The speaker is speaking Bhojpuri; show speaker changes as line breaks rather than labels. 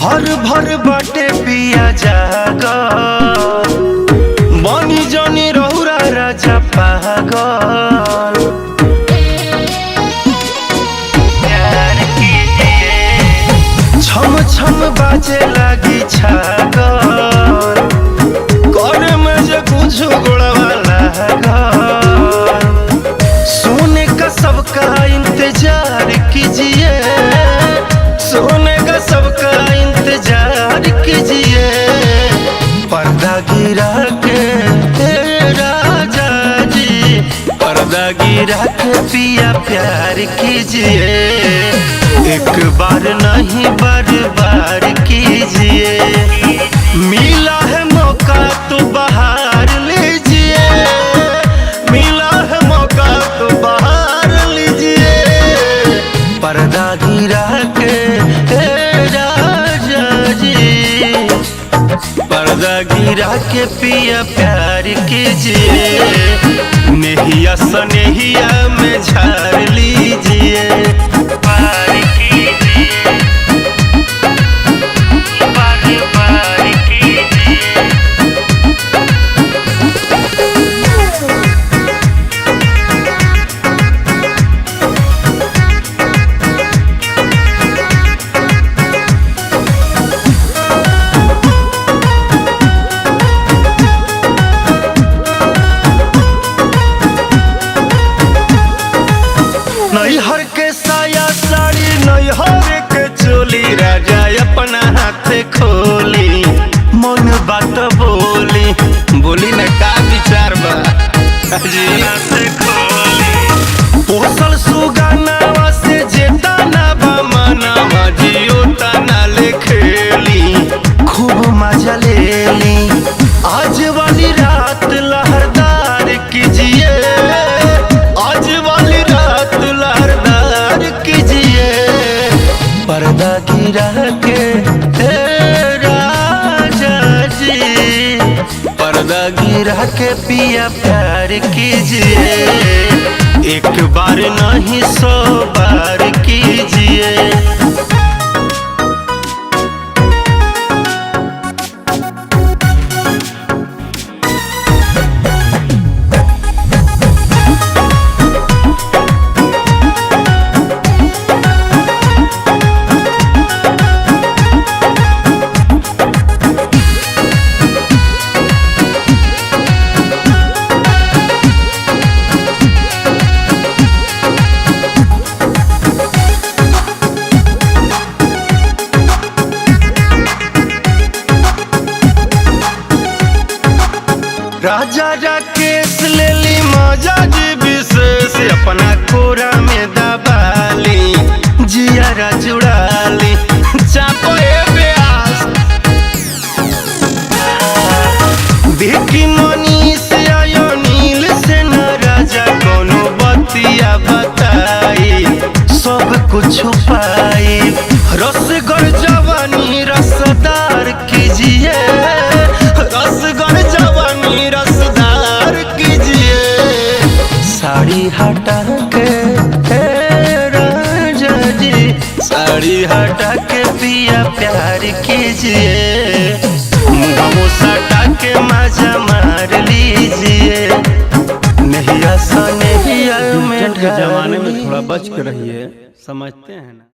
हर भर बाटे पिया जागा बनी जनी रहुरा राजा पागल। छम छम बाजे लागी छागल करे में जे कुछ गोड़वा लागल। सोने का सबका इंतजार कीजिए, सोने का सबका इंतजार कीजिए। पर्दा गिरा के राजा जी, पर्दा गिरा के पिया प्यार कीजिए। एक बार नहीं बार बार कीजिए। मिला है मौका तो बाहर लीजिए, मिला है मौका तो बाहर लीजिए। पर्दा गिरा के राजा जी, पर्दा गिरा के पिया प्यार कीजिए। नेहिया सनेहिया में झाड़ लीजिए। नैहर के साया साड़ी नैहर के चोली राजा अपना हाथ खोली। मन बात बोली बोली न का विचार बा जी हाथ खोली। पोसल सुगानावा से जेता ना बा मनावा जियो तना ले खेली। खूब मजा ले ली आज वाली रात लहरदार कीजिए। आज वाली रात लहरदार कीजिए। पर्दा गिरा के राजा जी, पर्दा गिरा के पिया प्यार कीजिए। एक बार नहीं 100 बार कीजिए। राजा राकेश ले ली मौजा जी विशेष अपना कोरा में दबाली। जियारा जुड़ाली चापो ब्यास देखी मनी से आयो नील से न राजा कोनो बतिया बताई। सब कुछ छुपाई रसगर जवानी रसदार कीजिए। रसगर जवानी रसदार कीजिए। साड़ी हटा के राजा जी, साड़ी हटा के पिया प्यार कीजिए। मुँह सटा के मजा मार लीजिए। नहिया सा नहिया में
डिजिटल के जमाने में थोड़ा बच के रहिए, समझते हैं ना।